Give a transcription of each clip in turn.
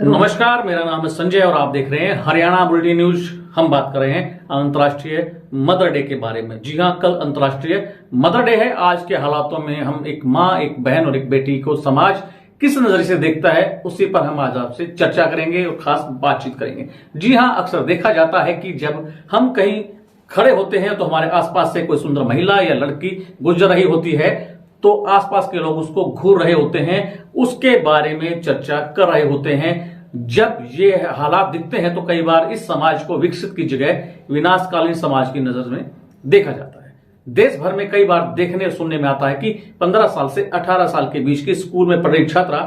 नमस्कार, मेरा नाम है संजय और आप देख रहे हैं हरियाणा बुलेटिन न्यूज। हम बात कर रहे हैं अंतर्राष्ट्रीय मदर डे के बारे में। जी हां, कल अंतर्राष्ट्रीय मदर डे है। आज के हालातों में हम एक माँ, एक बहन और एक बेटी को समाज किस नजरिए से देखता है, उसी पर हम आज आपसे चर्चा करेंगे और खास बातचीत करेंगे। जी हां, अक्सर देखा जाता है कि जब हम कहीं खड़े होते हैं तो हमारे आसपास से कोई सुंदर महिला या लड़की गुजर रही होती है तो आसपास के लोग उसको घूर रहे होते हैं, उसके बारे में चर्चा कर रहे होते हैं। जब ये हालात दिखते हैं तो कई बार इस समाज को विकसित की जगह विनाशकालीन समाज की नजर में देखा जाता है। देश भर में कई बार देखने और सुनने में आता है कि 15 साल से 18 साल के बीच की स्कूल में पढ़ रही छात्रा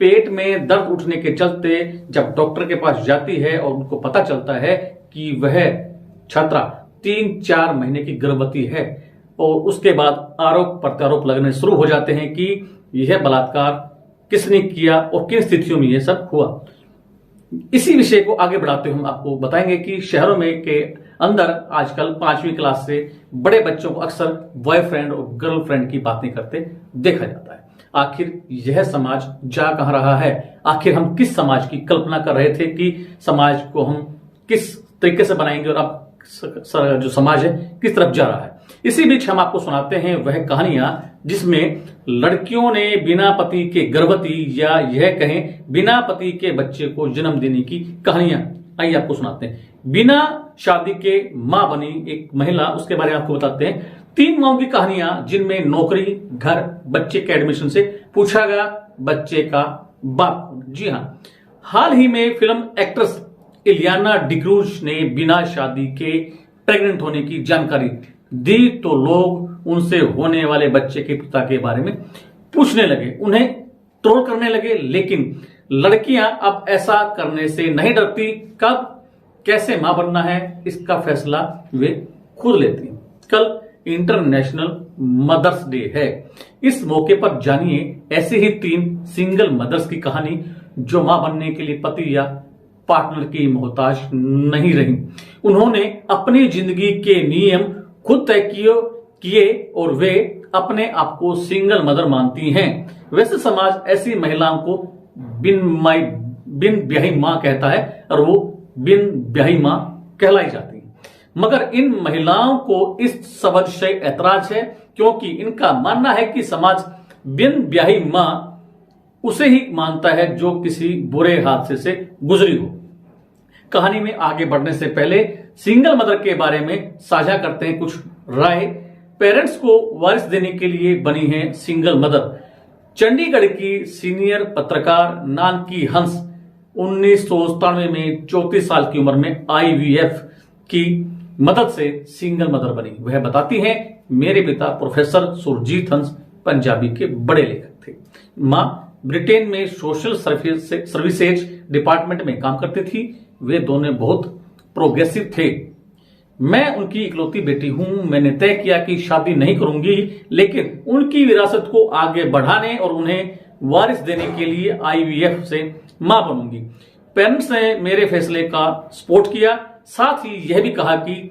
पेट में दर्द उठने के चलते जब डॉक्टर के पास जाती है और उनको पता चलता है कि वह छात्रा 3-4 महीने की गर्भवती है और उसके बाद आरोप प्रत्यारोप लगने शुरू हो जाते हैं कि यह बलात्कार किसने किया और किन स्थितियों में यह सब हुआ। इसी विषय को आगे बढ़ाते हुए हम आपको बताएंगे कि शहरों में के अंदर आजकल 5वीं क्लास से बड़े बच्चों को अक्सर बॉयफ्रेंड और गर्लफ्रेंड की बातें करते देखा जाता है। आखिर यह समाज जा कहां रहा है? आखिर हम किस समाज की कल्पना कर रहे थे कि समाज को हम किस तरीके से बनाएंगे और अब जो समाज है किस तरफ जा रहा है। इसी बीच हम आपको सुनाते हैं वह कहानियां जिसमें लड़कियों ने बिना पति के गर्भवती या यह कहें बिना पति के बच्चे को जन्म देने की कहानियां। आइए आपको सुनाते हैं। बिना शादी के मां बनी एक महिला, उसके बारे में आपको बताते हैं। 3 माओं की कहानियां जिनमें नौकरी, घर, बच्चे के एडमिशन से पूछा गया बच्चे का बाप। जी हां, हाल ही में फिल्म एक्ट्रेस इलियाना डिक्रूज ने बिना शादी के प्रेग्नेंट होने की जानकारी दी तो लोग उनसे होने वाले बच्चे के पिता के बारे में पूछने लगे, उन्हें ट्रोल करने लगे। लेकिन लड़कियां अब ऐसा करने से नहीं डरती। कब कैसे मां बनना है इसका फैसला वे खुद लेती हैं। कल इंटरनेशनल मदर्स डे है। इस मौके पर जानिए ऐसे ही 3 सिंगल मदर्स की कहानी जो मां बनने के लिए पति या पार्टनर की मोहताज नहीं रही। उन्होंने अपनी जिंदगी के नियम खुद तय किए और वे अपने आप को सिंगल मदर मानती हैं। वैसे समाज ऐसी महिलाओं को बिन ब्याही मां कहता है और वो बिन ब्याही मां कहलाई जाती है। मगर इन महिलाओं को इस शब्द से ऐतराज है क्योंकि इनका मानना है कि समाज बिन ब्याही मां उसे ही मानता है जो किसी बुरे हादसे से गुजरी हो। कहानी में आगे बढ़ने से पहले सिंगल मदर के बारे में साझा करते हैं कुछ राय। पेरेंट्स को वारिस देने के लिए बनी है सिंगल मदर। चंडीगढ़ की सीनियर पत्रकार नानकी हंस 1997 में 34 साल की उम्र में IVF की मदद से सिंगल मदर बनी। वह बताती हैं, मेरे पिता प्रोफेसर सुरजीत हंस पंजाबी के बड़े लेखक थे। मां ब्रिटेन में सोशल सर्विसेज डिपार्टमेंट में काम करती थी। वे दोनों बहुत प्रोग्रेसिव थे। मैं उनकी इकलौती बेटी हूं। मैंने तय किया कि शादी नहीं करूंगी, लेकिन उनकी विरासत को आगे बढ़ाने और उन्हें वारिस देने के लिए IVF से मां बनूंगी। पेरेंट्स ने मेरे फैसले का सपोर्ट किया, साथ ही यह भी कहा कि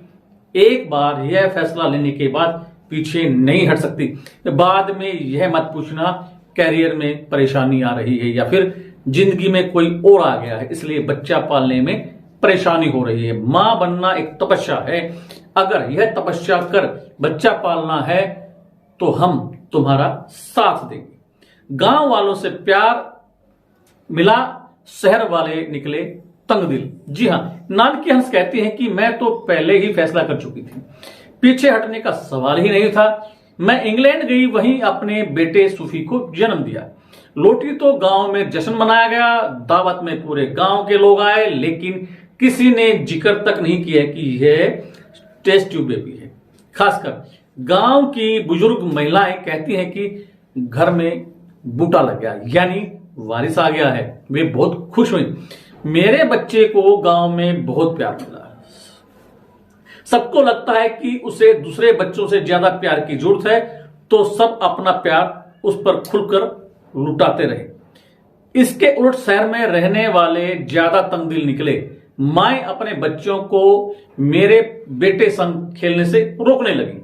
एक बार यह फैसला लेने के बाद पीछे नहीं हट सकती। बाद में यह मत पूछना कैरियर में परेशानी आ रही है या फिर जिंदगी में कोई और आ गया है इसलिए बच्चा पालने में परेशानी हो रही है। मां बनना एक तपस्या है। अगर यह तपस्या कर बच्चा पालना है तो हम तुम्हारा साथ देंगे। गांव वालों से प्यार मिला, शहर वाले निकले तंग दिल। जी हां, नानकी हंस कहती हैं कि मैं तो पहले ही फैसला कर चुकी थी, पीछे हटने का सवाल ही नहीं था। मैं इंग्लैंड गई, वहीं अपने बेटे सूफी को जन्म दिया। लौटी तो गांव में जश्न मनाया गया। दावत में पूरे गांव के लोग आए, लेकिन किसी ने जिक्र तक नहीं किया कि यह टेस्ट ट्यूब बेबी है। खासकर गांव की बुजुर्ग महिलाएं कहती हैं कि घर में बूटा लग गया, यानी वारिस आ गया है। वे बहुत खुश हुई। मेरे बच्चे को गांव में बहुत प्यार मिला। सबको लगता है कि उसे दूसरे बच्चों से ज्यादा प्यार की जरूरत है, तो सब अपना प्यार उस पर खुलकर लुटाते रहे। इसके उलट शहर में रहने वाले ज्यादा तंग दिल निकले। माएं अपने बच्चों को मेरे बेटे संग खेलने से रोकने लगी।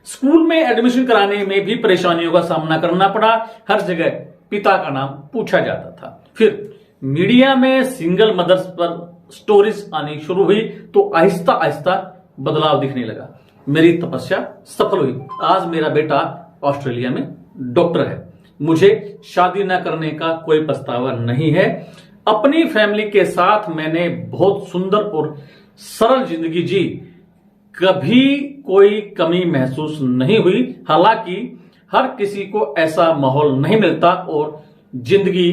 स्कूल में एडमिशन कराने में भी परेशानियों का सामना करना पड़ा। हर जगह पिता का नाम पूछा जाता था। फिर मीडिया में सिंगल मदर्स पर स्टोरीज आनी शुरू हुई तो आहिस्ता आहिस्ता बदलाव दिखने लगा। मेरी तपस्या सफल हुई। आज मेरा बेटा ऑस्ट्रेलिया में डॉक्टर है। मुझे शादी न करने का कोई पछतावा नहीं है। अपनी फैमिली के साथ मैंने बहुत सुंदर और सरल जिंदगी जी। कभी कोई कमी महसूस नहीं हुई। हालांकि हर किसी को ऐसा माहौल नहीं मिलता और जिंदगी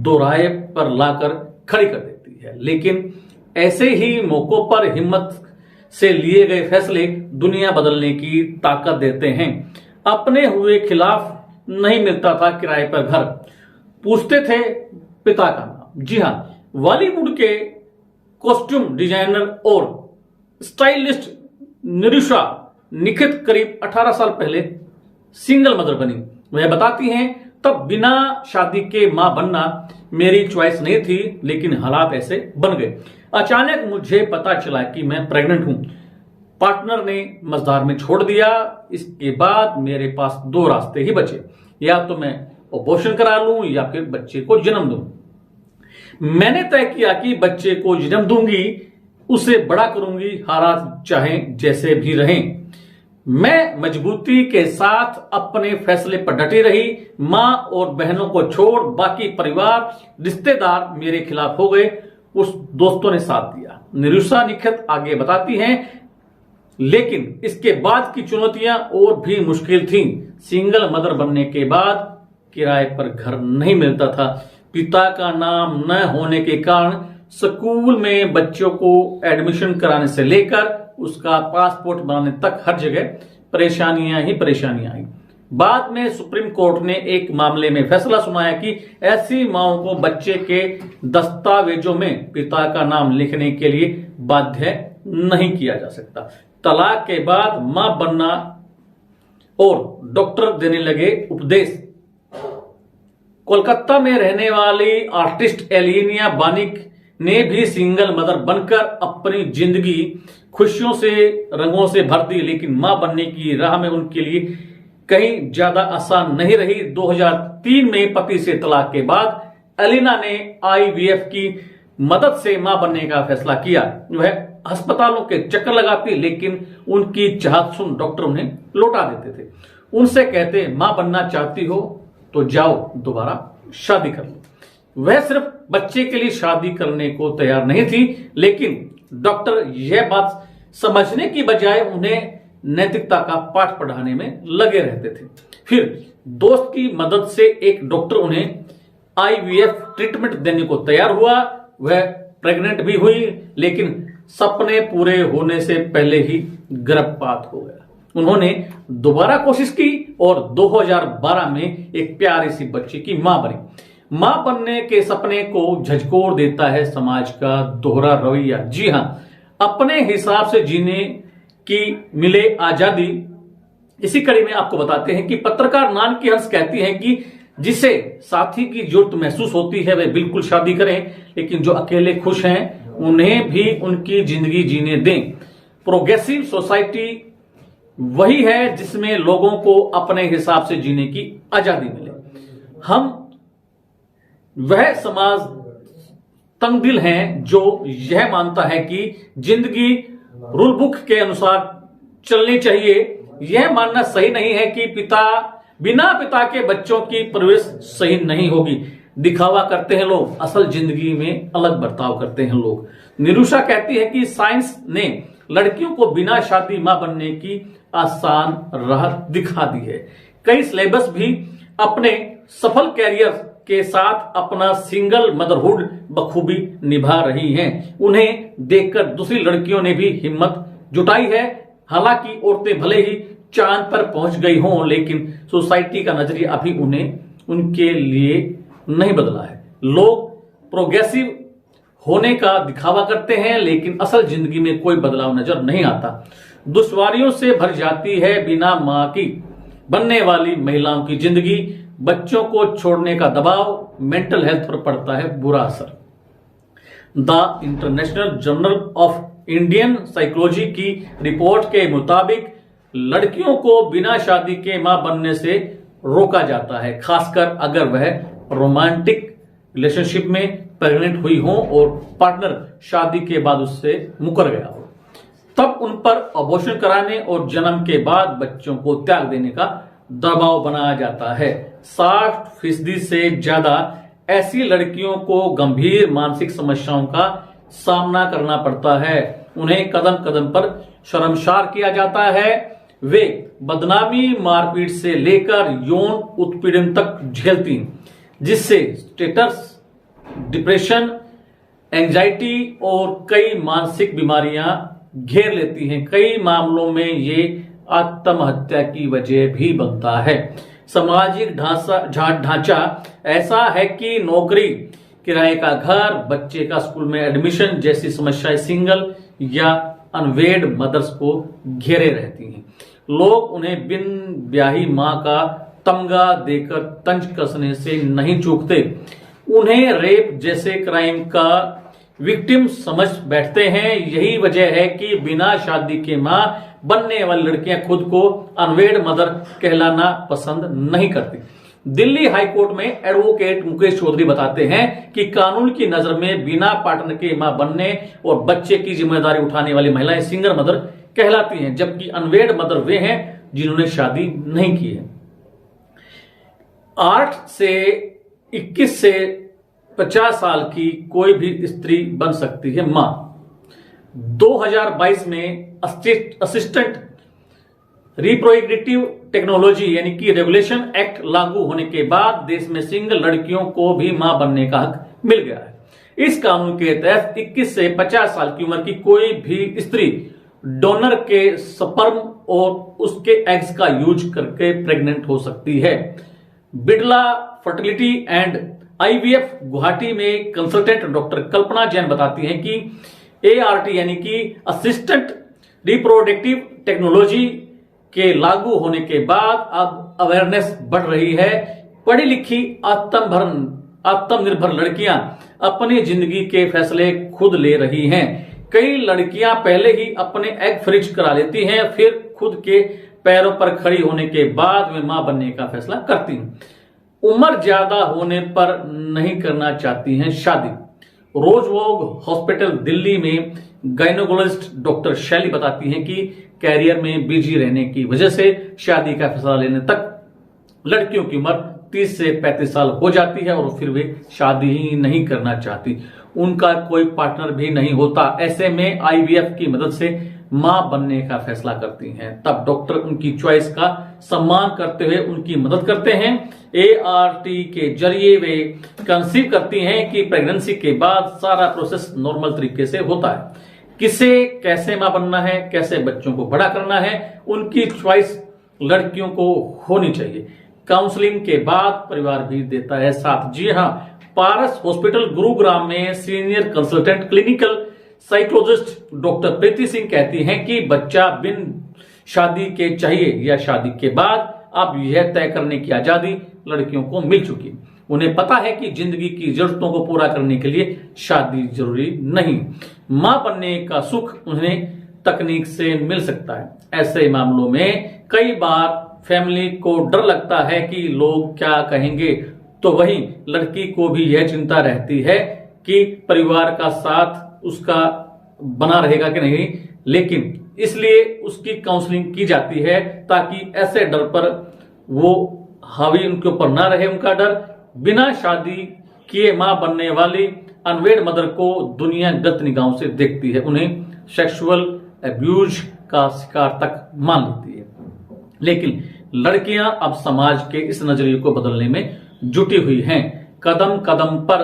दोराहे पर लाकर खड़ी कर देती है, लेकिन ऐसे ही मौकों पर हिम्मत से लिए गए फैसले दुनिया बदलने की ताकत देते हैं। अपने हुए खिलाफ नहीं मिलता था किराए पर घर। पूछते थे पिता का नाम। जी हां, बॉलीवुड के कॉस्ट्यूम डिजाइनर और स्टाइलिस्ट निरुषा निखित करीब 18 साल पहले सिंगल मदर बनी। वह बताती हैं, तब बिना शादी के मां बनना मेरी चॉइस नहीं थी, लेकिन हालात ऐसे बन गए। अचानक मुझे पता चला कि मैं प्रेग्नेंट हूं। पार्टनर ने मझधार में छोड़ दिया। इसके बाद मेरे पास 2 रास्ते ही बचे, या तो मैं अबॉर्शन करा लूं या फिर बच्चे को जन्म दूं। मैंने तय किया कि बच्चे को जन्म दूंगी, उसे बड़ा करूंगी, हालात चाहे जैसे भी रहें। मैं मजबूती के साथ अपने फैसले पर डटी रही। मां और बहनों को छोड़ बाकी परिवार रिश्तेदार मेरे खिलाफ हो गए। उस दोस्तों ने साथ दिया। निरुषा निखित आगे बताती हैं, लेकिन इसके बाद की चुनौतियां और भी मुश्किल थीं। सिंगल मदर बनने के बाद किराए पर घर नहीं मिलता था। पिता का नाम न होने के कारण स्कूल में बच्चों को एडमिशन कराने से लेकर उसका पासपोर्ट बनाने तक हर जगह परेशानियां ही परेशानियां आई। बाद में सुप्रीम कोर्ट ने एक मामले में फैसला सुनाया कि ऐसी माओं को बच्चे के दस्तावेजों में पिता का नाम लिखने के लिए बाध्य नहीं किया जा सकता। तलाक के बाद मां बनना और डॉक्टर देने लगे उपदेश। कोलकाता में रहने वाली आर्टिस्ट एलिनिया बानिक ने भी सिंगल मदर बनकर अपनी जिंदगी खुशियों से रंगों से भर दी, लेकिन मां बनने की राह में उनके लिए कहीं ज्यादा आसान नहीं रही। 2003 में पति से तलाक के बाद एलिना ने IVF की मदद से मां बनने का फैसला किया। वह अस्पतालों के चक्कर लगाती, लेकिन उनकी चाहत सुन डॉक्टर उन्हें लौटा देते थे। उनसे कहते, मां बनना चाहती हो तो जाओ दोबारा शादी कर लो। वह सिर्फ बच्चे के लिए शादी करने को तैयार नहीं थी, लेकिन डॉक्टर यह बात समझने की बजाय उन्हें नैतिकता का पाठ पढ़ाने में लगे रहते थे। फिर दोस्त की मदद से एक डॉक्टर उन्हें IVF ट्रीटमेंट देने को तैयार हुआ। वह प्रेग्नेंट भी हुई, लेकिन सपने पूरे होने से पहले ही गर्भपात हो गया। उन्होंने दोबारा कोशिश की और 2012 में एक प्यारी सी बच्ची की मां बनी। मां बनने के सपने को झकझोर देता है समाज का दोहरा रवैया। जी हां, अपने हिसाब से जीने की मिले आजादी। इसी कड़ी में आपको बताते हैं कि पत्रकार नानकी हंस कहती हैं कि जिसे साथी की जरूरत महसूस होती है वह बिल्कुल शादी करें, लेकिन जो अकेले खुश हैं उन्हें भी उनकी जिंदगी जीने दें। प्रोग्रेसिव सोसाइटी वही है जिसमें लोगों को अपने हिसाब से जीने की आजादी मिले। हम वह समाज तंगदिल हैं जो यह मानता है कि जिंदगी रूल बुक के अनुसार चलनी चाहिए। यह मानना सही नहीं है कि बिना पिता के बच्चों की परवरिश सही नहीं होगी। दिखावा करते हैं लोग, असल जिंदगी में अलग बर्ताव करते हैं लोग। निरुषा कहती है कि साइंस ने लड़कियों को बिना शादी मां बनने की आसान राह दिखा दी है। कई सिलेबस भी अपने सफल कैरियर के साथ अपना सिंगल मदरहुड बखूबी निभा रही हैं। उन्हें देखकर दूसरी लड़कियों ने भी हिम्मत जुटाई है। हालांकि औरतें भले ही चांद पर पहुंच गई हों, लेकिन सोसाइटी का नजरिया अभी उनके लिए नहीं बदला है। लोग प्रोग्रेसिव होने का दिखावा करते हैं, लेकिन असल जिंदगी में कोई बदलाव नजर नहीं आता। दुश्वारियों से भर जाती है बिना मां की बनने वाली महिलाओं की जिंदगी। बच्चों को छोड़ने का दबाव, मेंटल हेल्थ पर पड़ता है बुरा असर। The international journal of Indian psychology की रिपोर्ट के मुताबिक लड़कियों को बिना शादी के मां बनने से रोका जाता है, खासकर अगर वह रोमांटिक रिलेशनशिप में प्रेग्नेंट हुई हो और पार्टनर शादी के बाद उससे मुकर गया हो, तब उन पर अबॉर्शन कराने और जन्म के बाद बच्चों को त्याग देने का दबाव बनाया जाता है। 60% से ज्यादा ऐसी लड़कियों को गंभीर मानसिक समस्याओं का सामना करना पड़ता है। उन्हें कदम कदम पर शर्मसार किया जाता है। वे बदनामी, मारपीट से लेकर यौन उत्पीड़न तक झेलती, जिससे स्टेटस, डिप्रेशन, एंजाइटी और कई मानसिक बीमारियां घेर लेती हैं। कई मामलों में ये आत्महत्या की वजह भी बनता है। सामाजिक ढांचा ऐसा है कि नौकरी, किराए का घर, बच्चे का स्कूल में एडमिशन जैसी समस्याएं सिंगल या अनवेड मदर्स को घेरे रहती हैं। लोग उन्हें बिन ब्याही मां का तमगा देकर तंज कसने से नहीं चूकते। उन्हें रेप जैसे क्राइम का विक्टिम समझ बैठते हैं। यही वजह है कि बिना शादी के मां बनने वाली लड़कियां खुद को अनवेड मदर कहलाना पसंद नहीं करती। दिल्ली हाईकोर्ट में एडवोकेट मुकेश चौधरी बताते हैं कि कानून की नजर में बिना पार्टनर के मां बनने और बच्चे की जिम्मेदारी उठाने वाली महिलाएं सिंगल मदर कहलाती हैं, जबकि अनवेड मदर वे हैं जिन्होंने शादी नहीं की है। 8 से 21 से 50 साल की कोई भी स्त्री बन सकती है मां। 2022 में असिस्टेंट रिप्रोडक्टिव टेक्नोलॉजी यानी कि रेगुलेशन एक्ट लागू होने के बाद देश में सिंगल लड़कियों को भी मां बनने का हक मिल गया है। इस कानून के तहत 21 से 50 साल की उम्र की कोई भी स्त्री डोनर के स्पर्म और उसके एग्स का यूज करके प्रेग्नेंट हो सकती है। Birla fertility and IVF Guwahati में कंसल्टेंट डॉक्टर कल्पना जैन बताती हैं कि ART यानी कि असिस्टेंट रिप्रोडक्टिव टेक्नोलॉजी के लागू होने के बाद अब अवेयरनेस बढ़ रही है। पढ़ी लिखी आत्मनिर्भर लड़कियां अपनी जिंदगी के फैसले खुद ले रही हैं। कई लड़कियां पहले ही अपने एग फ्रीज करा लेती हैं, फिर खुद के पैरों पर खड़ी होने के बाद वे मां बनने का फैसला करती हैं। उम्र ज्यादा होने पर नहीं करना चाहती हैं शादी। रोजवोग हॉस्पिटल दिल्ली में गायनोकोलॉजिस्ट डॉक्टर शैली बताती हैं कि कैरियर में बिजी रहने की वजह से शादी का फैसला लेने तक लड़कियों की उम्र 30 से 35 साल हो जाती है और फिर वे शादी ही नहीं करना चाहती। उनका कोई पार्टनर भी नहीं होता। ऐसे में IVF की मदद से मां बनने का फैसला करती हैं। तब डॉक्टर उनकी चॉइस का सम्मान करते हुए उनकी मदद करते हैं। ART के जरिए वे कंसीव करती हैं कि प्रेगनेंसी के बाद सारा प्रोसेस नॉर्मल तरीके से होता है। किसे कैसे मां बनना है, कैसे बच्चों को बड़ा करना है, उनकी चॉइस लड़कियों को होनी चाहिए। काउंसलिंग के बाद परिवार भी देता है साथ। जी हां, पारस हॉस्पिटल गुरुग्राम में senior consultant clinical psychologist doctor Preeti Singh कहती हैं कि बच्चा बिन शादी के चाहिए या शादी के बाद अब यह तय करने की आजादी लड़कियों को मिल चुकी। उन्हें पता है कि जिंदगी की जरूरतों को पूरा करने के लिए शादी जरूरी नहीं। मां बनने का सुख उन्हें तकनीक से मिल सकता है। ऐसे मामलों में कई बार फैमिली को डर लगता है कि लोग क्या कहेंगे, तो वहीं लड़की को भी यह चिंता रहती है कि परिवार का साथ उसका बना रहेगा कि नहीं, लेकिन इसलिए उसकी काउंसलिंग की जाती है ताकि ऐसे डर पर वो हावी उनके ऊपर ना रहे। उनका डर बिना शादी किए मां बनने वाली अनवेड मदर को दुनिया गलत निगाहों से देखती है, उन्हें सेक्सुअल अब्यूज का शिकार तक मान लेती है। लेकिन लड़कियां अब समाज के इस नजरिए को बदलने में जुटी हुई हैं। कदम कदम पर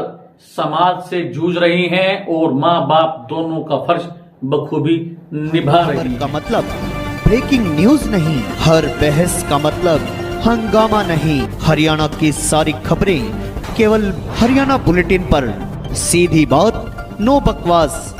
समाज से जूझ रही हैं और माँ बाप दोनों का फर्ज बखूबी निभा रही हैं। का मतलब ब्रेकिंग न्यूज नहीं, हर बहस का मतलब हंगामा नहीं। हरियाणा की सारी खबरें केवल हरियाणा बुलेटिन पर। सीधी बात, नो बकवास।